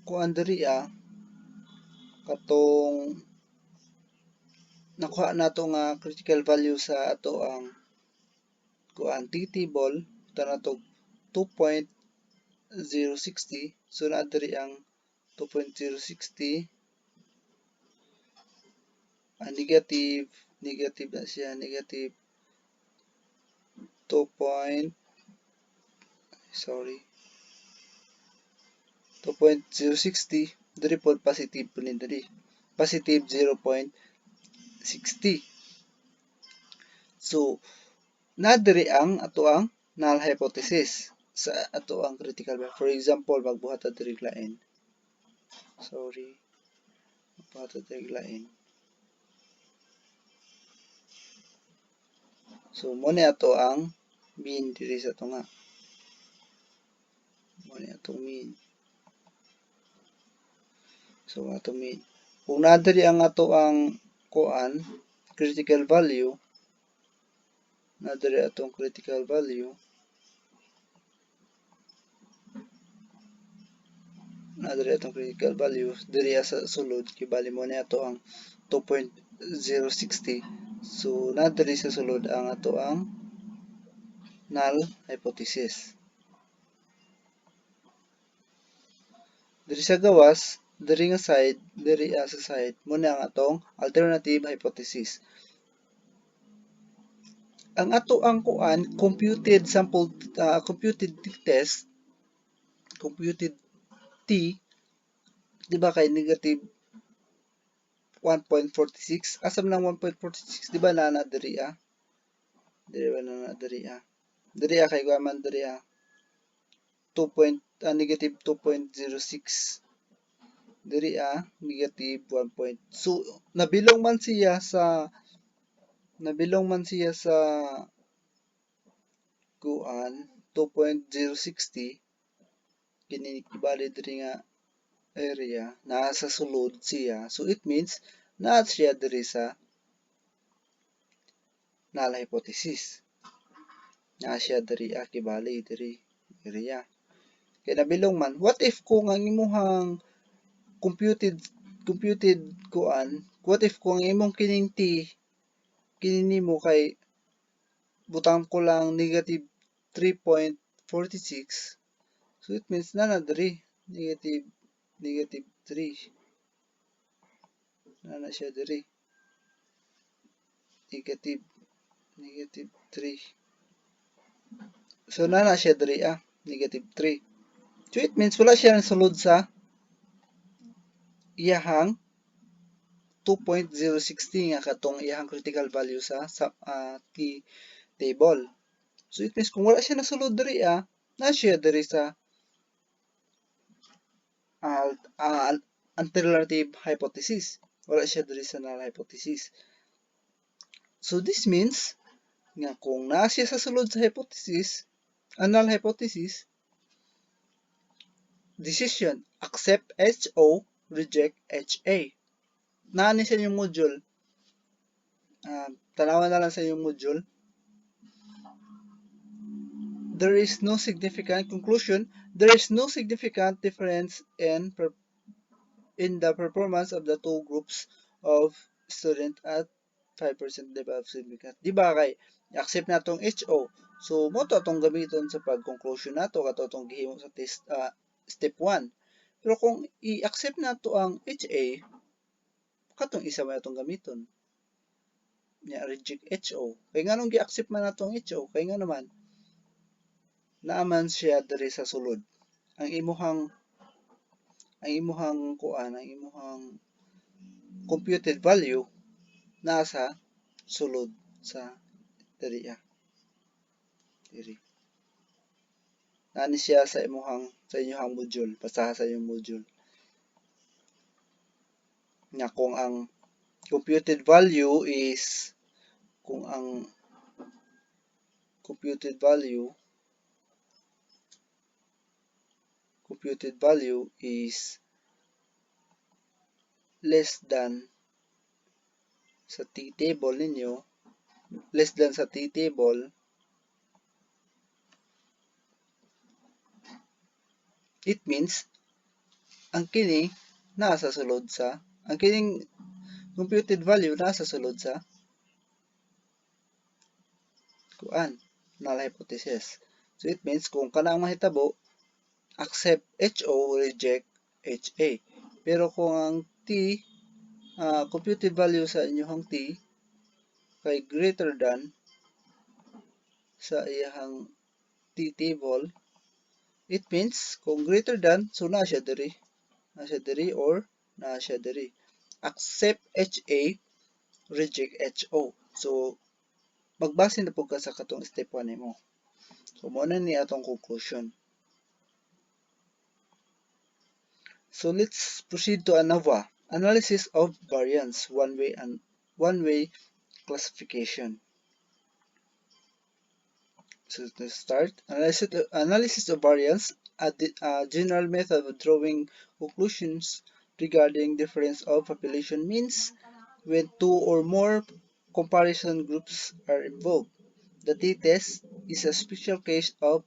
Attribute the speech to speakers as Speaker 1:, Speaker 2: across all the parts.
Speaker 1: kuan diri katong nakuha nato nga critical value sa ato ang kuan T table nato 2.060. So na diri ang 2.060 negative na siya, negative 2.060 diri pod positive po ni diri, positive 0.60. So na diri ang ato ang null hypothesis sa ato ang critical value. For example, magbuhat ta diri lain. Magbuhat ta diri lain. So mo ni ato ang mean diri sa tunga. Mo ni ato mean. So ato mean. Kung na diri ang ato ang kuan critical value, na diri atong critical value, diri sa sulod kibali mo ni ato ang 2.060. So na diri sa sulod ang ato ang null hypothesis. Diri sa gawas, diri nga side, diri sa side mo na ang atong alternative hypothesis. Ang ato ang kuan computed sample computed t-test, computed t, di ba kay negative 1.46, asam lang 1.46, di ba na diri diri ba na diri diri kay gaman diri 2. Negative 2.06, diri negative 1. So nabilong man siya sa kuan 2.060 kini kibali diri nga area nasa sulod siya. So it means naa siya diri sa null hypothesis. Naa siya diri kibali diri area. Kaya nabilong man, what if kung ang imuhang computed kuan, what if kung imong kining t kini nimo kay butang ko lang negative 3.46, so it means na diri negative 3 na siya diri negative 3. So na siya diri negative 3. So it means wala siya sulod sa iyahang 2.060 nga katong iyahang critical value sa T table. So it means kung wala siya nasulod diri na siya diri sa alternative hypothesis. Wala siya diri sa null hypothesis. So this means nga kung naa siya sa sulod sa hypothesis, null hypothesis, decision accept HO, reject HA. Naani sa inyong module. Tanawan na lang sa inyong module. There is no significant conclusion. There is no significant difference in the performance of the two groups of student at 5% level of significance. Di ba kay accept natong HO. So mo to atong gamiton sa pag-conclusion nato kato atong gihimo sa test step 1. Pero kung i-accept nato ang HA, katong isa man atong gamiton. Reject HO. Kay nganong gi-accept man natong HO? Kay nga naman naaman siya diri sa sulod. Ang imuhang computed value nasa sulod sa diri. Nani siya sa inyong module, basaha sa inyong module. Nga kung ang computed value is less than sa T table ninyo, less than sa T table, it means ang kini nasa sulod sa ang kining computed value nasa sulod sa kuan null hypothesis. So it means kung kana ang mahitabo, accept HO, reject HA. Pero kung ang T, computed value sa inyong T kay greater than sa iyang T table, it means kung greater than, so na siya diri. Na siya diri or na siya diri. Accept HA, reject HO. So, magbase na po ka sa katong step 1 nimo. So, muna ni atong conclusion. So, let's proceed to ANOVA, analysis of variance, one-way classification. So, to start, analysis of variance, a general method of drawing conclusions regarding difference of population means when two or more comparison groups are involved. The T test is a special case of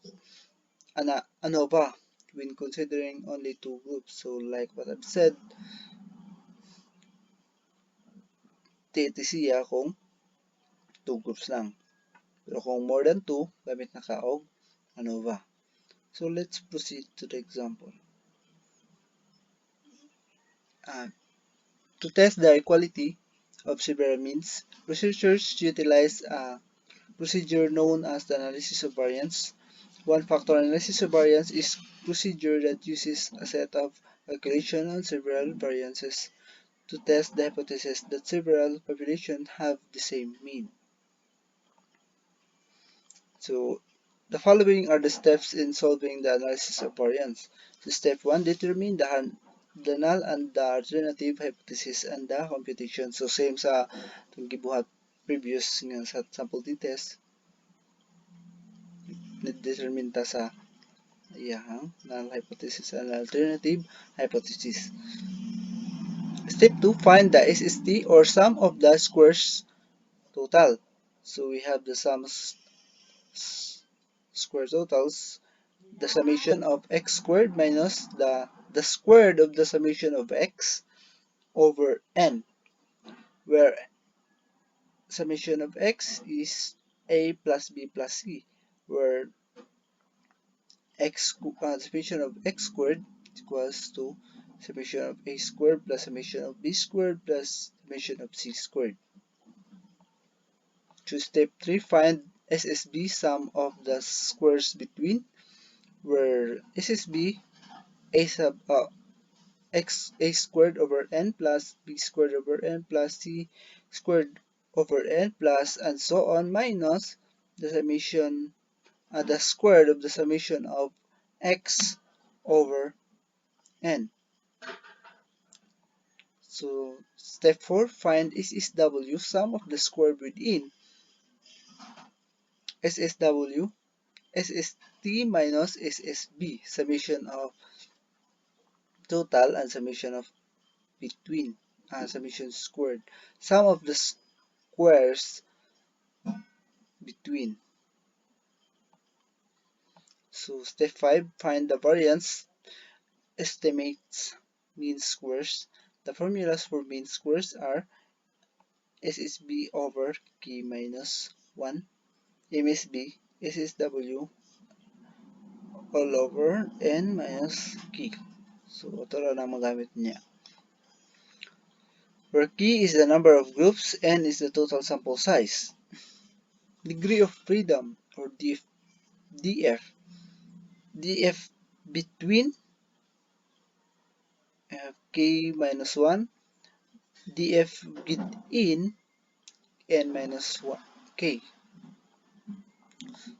Speaker 1: ANOVA when considering only two groups. So like what I've said, TT siya kung two groups lang. Pero kung more than two, gamit na ka og ANOVA. So let's proceed to the example. To test the equality of several means, researchers utilize a procedure known as the analysis of variance. One-factor analysis of variance is a procedure that uses a set of calculations on several variances to test the hypothesis that several populations have the same mean. So, the following are the steps in solving the analysis of variance. So, step 1, determine the null and the alternative hypothesis and the computation. So, same sa itong gibuhat previous nga sa sample t-test. Determine ta sa iyahang null hypothesis and alternative hypothesis. Step 2, find the SST or sum of the squares total. So we have the square totals, the summation of x squared minus the squared of the summation of x over n, where summation of x is a plus b plus c, where summation of x squared equals to summation of a squared plus summation of b squared plus summation of c squared. To step 3, find SSB, sum of the squares between, where SSB a sub x a squared over n plus b squared over n plus c squared over n plus and so on minus the summation the squared of the summation of x over n. So step 4, find SSW, sum of the square within SSW, SST minus SSB, summation of total and summation of between, summation squared, sum of the squares between. So step 5, find the variance, estimates mean squares. The formulas for mean squares are SSB over K minus 1, MSB, SSW all over N minus K. So ito lang ang magamit niya. Where K is the number of groups, N is the total sample size. Degree of freedom or DF. DF between K minus 1, DF within N minus 1, K.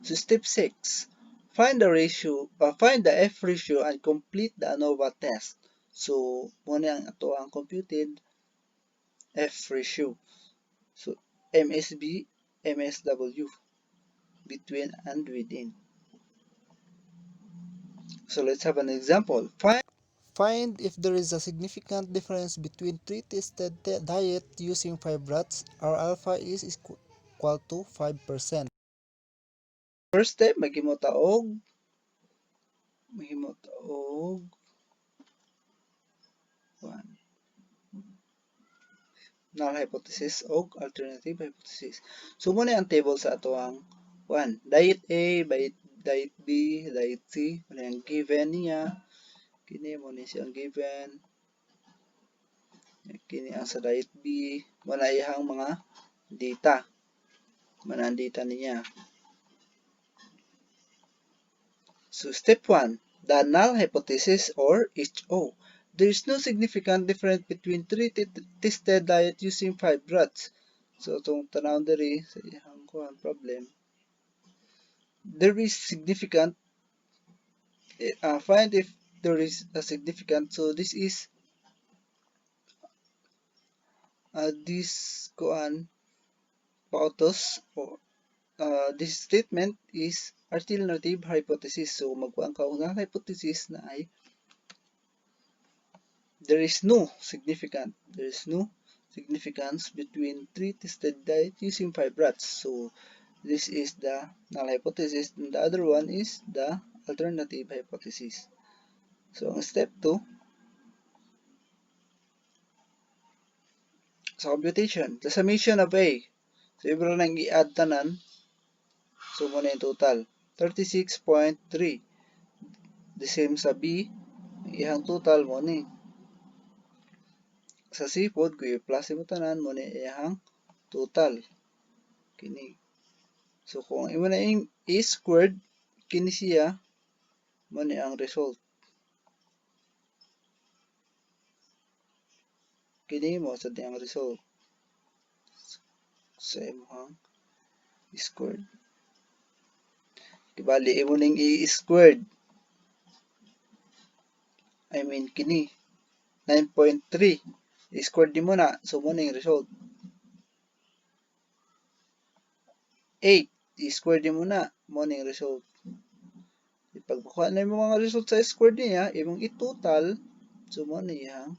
Speaker 1: So step 6, find the F ratio and complete the ANOVA test. So muna ang ato ang computed F ratio. So MSB, MSW, between and within. So let's have an example. Find if there is a significant difference between three tested diet using 5 rats. Our alpha is equal to 5%. First step, maghimo ta og null hypothesis o alternative hypothesis. So muna ang table sa ato ang 1. Diet A, diet B, diet C, muna ang given niya. Kini mo ni siyang given. Kini ang sa diet B, muna iyang mga data. Muna ang data niya. So step 1, the null hypothesis or HO. There is no significant difference between three tested diet using 5 rats. So itong tanawon diri sa iyang problem. There is significant, find if there is a significant. So this is this pautos or this statement is alternative hypothesis. So magkuan ka nga hypothesis na ay there is no significance between three tested diet using 5 rats. So this is the null hypothesis and the other one is the alternative hypothesis. So ang step 2, sa computation, the summation of A. So ibro nang i-add tanan. So muna yung total. 36.3. The same sa B. Ihang total mo ni. Sa C-food, kung i-plus mo tanan mo ni ihang total. Kini. So kung imo na yung A squared, kini siya, mo ni ang result. Kini mo sa diyang result. Sa imong squared. Ibali, imo ning A squared. I mean, kini. 9.3. I-squared di mo na. So, mo na yung result. 8. I-squared di mo na. Mo na yung result. Ipagbukuha na yung mga result sa squared niya, imong i-total. So, mo na yung